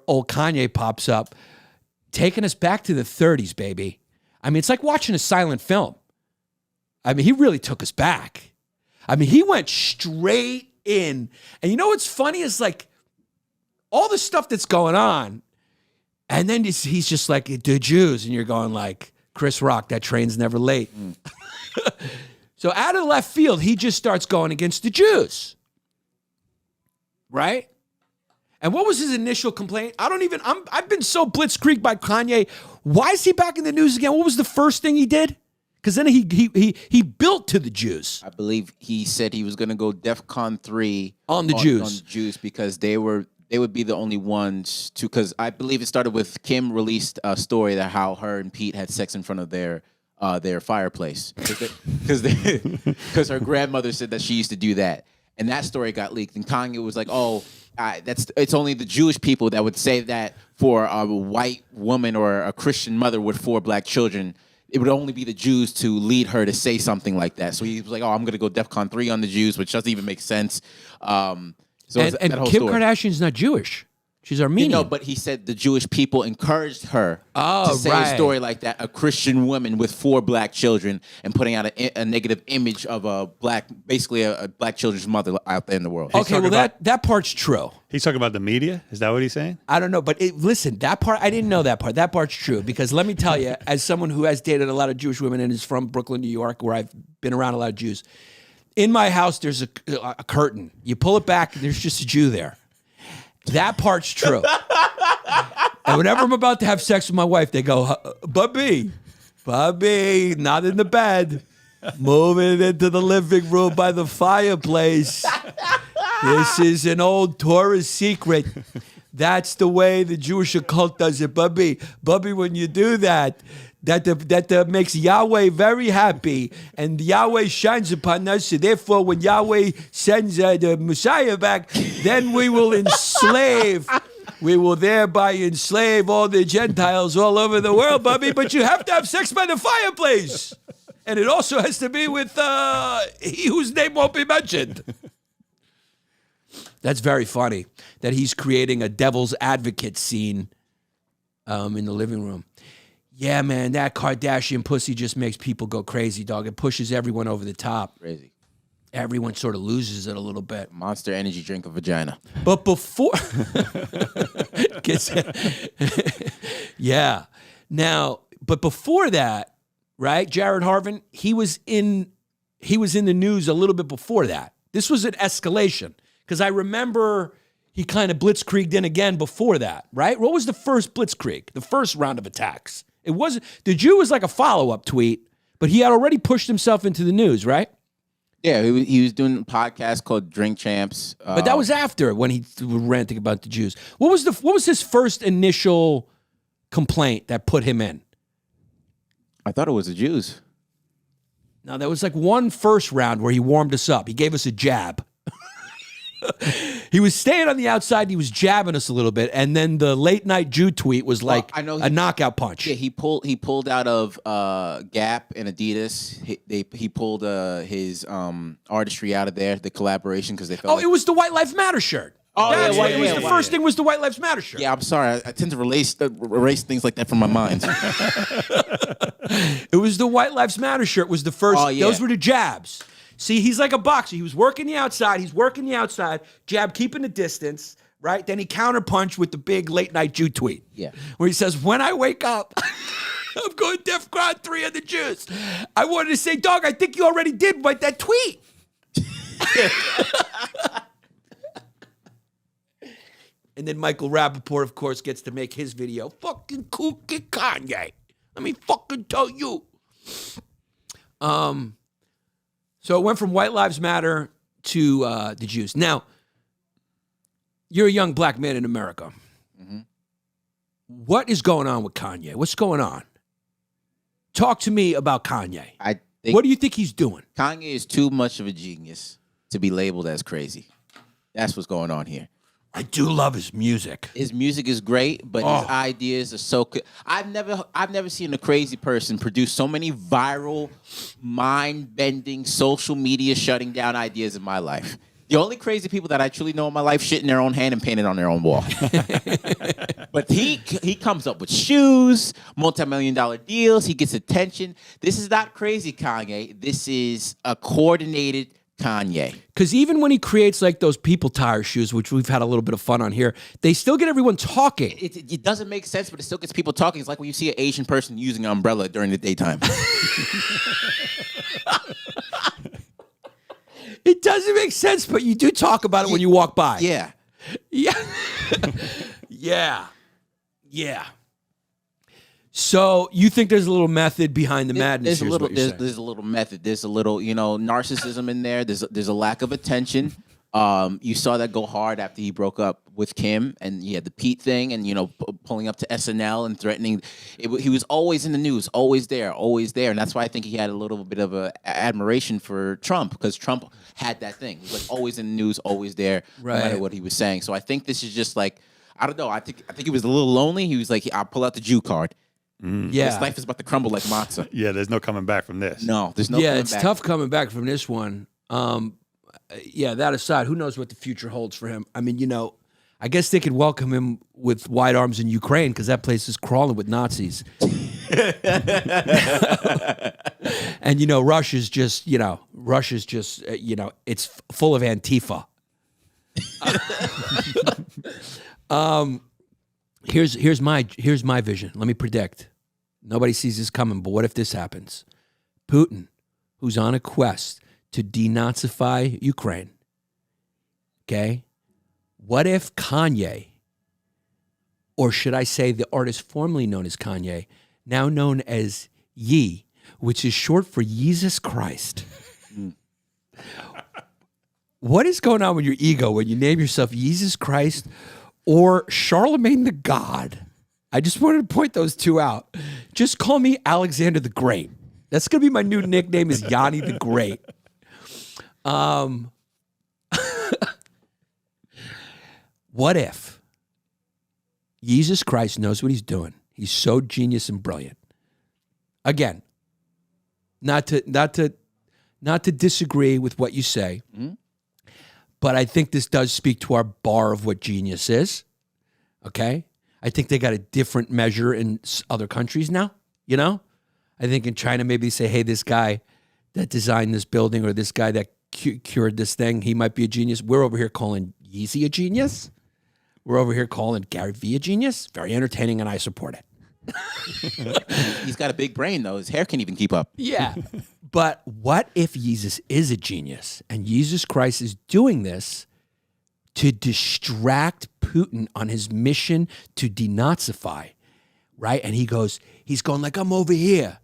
old Kanye pops up, taking us back to the 30s, baby. I mean, it's like watching a silent film. I mean, he really took us back. I mean, he went straight in. And you know what's funny is like all the stuff that's going on, and then he's just like, the Jews, and you're going like, Chris Rock, that train's never late. So out of left field, he just starts going against the Jews. Right? And what was his initial complaint? I've been so blitzkrieg by Kanye. Why is he back in the news again? What was the first thing he did? Because then he built to the Jews. I believe he said he was going to go DEFCON 3 on the Jews. On the Jews because they would be the only ones to. Because I believe it started with Kim released a story that how her and Pete had sex in front of their fireplace because her grandmother said that she used to do that, and that story got leaked. And Kanye was like, "Oh, it's only the Jewish people that would say that for a white woman or a Christian mother with 4 black children." It would only be the Jews to lead her to say something like that. So he was like, "Oh, I'm going to go DEFCON 3 on the Jews," which doesn't even make sense. And Kim Kardashian's not Jewish. She's Armenian. No, but he said the Jewish people encouraged her to say a story like that, a Christian woman with 4 black children, and putting out a negative image of a black children's mother out there in the world. Okay, well, that part's true. He's talking about the media? Is that what he's saying? I don't know, but listen, that part, I didn't know that part. That part's true, because let me tell you, as someone who has dated a lot of Jewish women and is from Brooklyn, New York, where I've been around a lot of Jews, in my house, there's a curtain. You pull it back, there's just a Jew there. That part's true. And whenever I'm about to have sex with my wife, they go, Bubby, not in the bed. Moving into the living room by the fireplace. This is an old Torah secret. That's the way the Jewish occult does it, Bubby. Bubby, when you do that, that makes Yahweh very happy, and Yahweh shines upon us. So therefore, when Yahweh sends the Messiah back, then we will enslave. We will thereby enslave all the Gentiles all over the world, Bubby. But you have to have sex by the fireplace, and it also has to be with he whose name won't be mentioned. That's very funny that he's creating a devil's advocate scene in the living room. Yeah, man, that Kardashian pussy just makes people go crazy, dog. It pushes everyone over the top. Crazy. Everyone sort of loses it a little bit. Monster Energy drink a vagina. But before... Yeah. Now, but before that, right, Jared Harvin, he was in the news a little bit before that. This was an escalation, because I remember he kind of blitzkrieged in again before that, right? What was the first blitzkrieg, the first round of attacks? It wasn't, the Jew was like a follow-up tweet, but he had already pushed himself into the news, right? Yeah, he was doing a podcast called Drink Champs. But that was after, when he was ranting about the Jews. What was his first initial complaint that put him in? I thought it was the Jews. No, there was like one first round where he warmed us up. He gave us a jab. He was staying on the outside. He was jabbing us a little bit, and then the late night Jew tweet was like a knockout punch. Yeah, he pulled out of Gap and Adidas. He pulled his artistry out of there, the collaboration, because they felt. Oh, it was the White Lives Matter shirt. Oh, the first thing was the White Lives Matter shirt. Yeah, I'm sorry. I tend to erase things like that from my mind. It was the White Lives Matter shirt was the first. Oh, yeah. Those were the jabs. See, he's like a boxer. He was working the outside. He's working the outside. Jab, keeping the distance, right? Then he counterpunched with the big late-night Jew tweet. Yeah. Where he says, when I wake up, I'm going DEFCON 3 on the Jews. I wanted to say, dog, I think you already did write that tweet. And then Michael Rappaport, of course, gets to make his video. Fucking kooky Kanye. Let me fucking tell you. So it went from White Lives Matter to the Jews. Now, you're a young black man in America. Mm-hmm. What is going on with Kanye? What's going on? Talk to me about Kanye. What do you think he's doing? Kanye is too much of a genius to be labeled as crazy. That's what's going on here. I do love his music. His music is great, but his ideas are so good. I've never seen a crazy person produce so many viral, mind-bending, social media shutting down ideas in my life. The only crazy people that I truly know in my life shit in their own hand and paint it on their own wall. But he comes up with shoes, multi-million-dollar deals. He gets attention. This is not crazy Kanye. This is a coordinated Kanye. Because even when he creates like those people tire shoes, which we've had a little bit of fun on here, they still get everyone talking. It doesn't make sense, but it still gets people talking. It's like when you see an Asian person using an umbrella during the daytime. It doesn't make sense, but you do talk about it when you walk by. Yeah. Yeah. Yeah. Yeah. So you think there's a little method behind the madness? There's a little method. There's a little, narcissism in there. There's a lack of attention. You saw that go hard after he broke up with Kim, and he had the Pete thing, and pulling up to SNL and threatening. He was always in the news, always there, and that's why I think he had a little bit of a admiration for Trump, because Trump had that thing. He was like always in the news, always there, no matter what he was saying. So I think this is just like, I don't know. I think he was a little lonely. He was like, I'll pull out the Jew card. Yeah, his life is about to crumble like matzah. Yeah, there's no coming back from this. No, there's no. Yeah, it's tough coming back from this one. Yeah, that aside, who knows what the future holds for him? I mean, I guess they could welcome him with wide arms in Ukraine because that place is crawling with Nazis. And Russia's just, it's full of Antifa. Here's my vision. Let me predict. Nobody sees this coming, but what if this happens? Putin, who's on a quest to denazify Ukraine. Okay? What if Kanye, or should I say the artist formerly known as Kanye, now known as Ye, which is short for Jesus Christ. What is going on with your ego when you name yourself Jesus Christ or Charlemagne the God? I just wanted to point those two out. Just call me Alexander the Great. That's going to be my new nickname is Yanni the Great. What if Jesus Christ knows what he's doing? He's so genius and brilliant. Again, not to disagree with what you say, but I think this does speak to our bar of what genius is. Okay? I think they got a different measure in other countries now, I think in China, maybe they say, hey, this guy that designed this building or this guy that cured this thing, he might be a genius. We're over here calling Yeezy a genius. We're over here calling Gary Vee a genius. Very entertaining, and I support it. He's got a big brain, though. His hair can't even keep up. Yeah. But what if Jesus is a genius and Jesus Christ is doing this to distract Putin on his mission to denazify, right? And he's going like, I'm over here.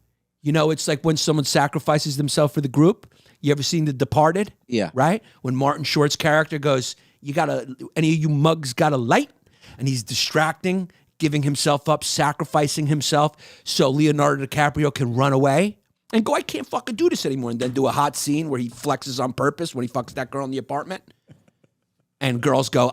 It's like when someone sacrifices themselves for the group. You ever seen The Departed? Yeah. Right? When Martin Short's character goes, any of you mugs got a light? And he's distracting, giving himself up, sacrificing himself so Leonardo DiCaprio can run away and go, I can't fucking do this anymore. And then do a hot scene where he flexes on purpose when he fucks that girl in the apartment. And girls go,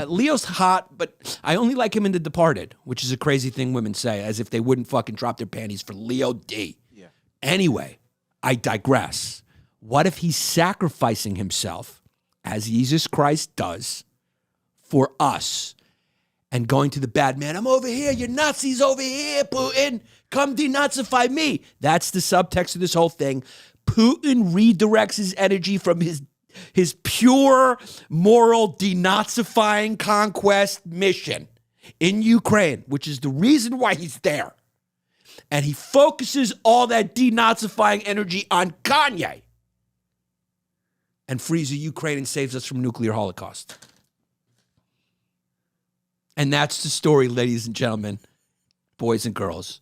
Leo's hot, but I only like him in The Departed, which is a crazy thing women say, as if they wouldn't fucking drop their panties for Leo D. Yeah. Anyway, I digress. What if he's sacrificing himself, as Jesus Christ does, for us, and going to the bad man, I'm over here, you're Nazis over here, Putin, come denazify me. That's the subtext of this whole thing. Putin redirects his energy from his pure moral denazifying conquest mission in Ukraine, which is the reason why he's there. And he focuses all that denazifying energy on Kanye and frees the Ukraine and saves us from nuclear holocaust. And that's the story, ladies and gentlemen, boys and girls,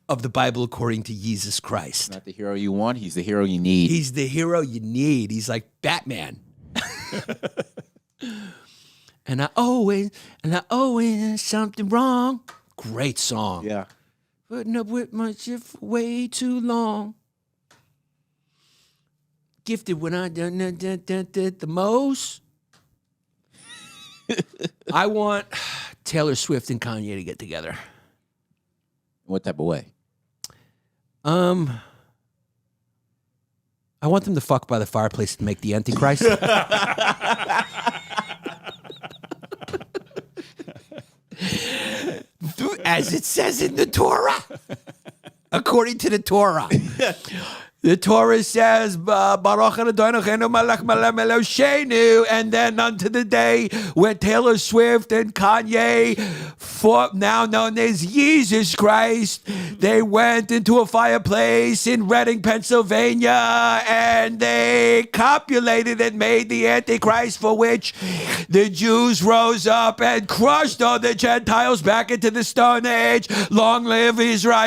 of the Bible according to Jesus Christ. Not the hero you want, he's the hero you need. He's the hero you need. He's like Batman. And I always something wrong. Great song. Yeah. Putting up with my shit for way too long. Gifted when I done the most. I want Taylor Swift and Kanye to get together. What type of way? I want them to fuck by the fireplace and make the Antichrist. As it says in the Torah. According to the Torah. The Torah says, Baruch Adonai Eloheinu melech Eloheinu, and then unto the day when Taylor Swift and Kanye, now known as Jesus Christ, they went into a fireplace in Reading, Pennsylvania, and they copulated and made the Antichrist, for which the Jews rose up and crushed all the Gentiles back into the Stone Age. Long live Israel!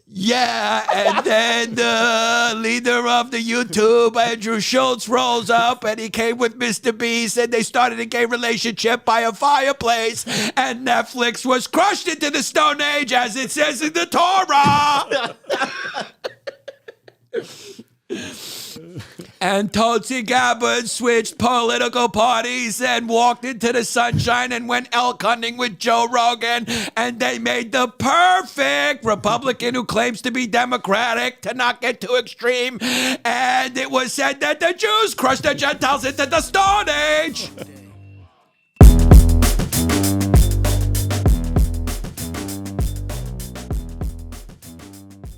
Yeah, and then the leader of the YouTube, Andrew Schultz, rolls up and he came with Mr. Beast and they started a gay relationship by a fireplace, and Netflix was crushed into the Stone Age, as it says in the Torah. And Tulsi Gabbard switched political parties and walked into the sunshine and went elk hunting with Joe Rogan, and they made the perfect Republican who claims to be Democratic, to not get too extreme, and it was said that the Jews crushed the Gentiles into the Stone Age.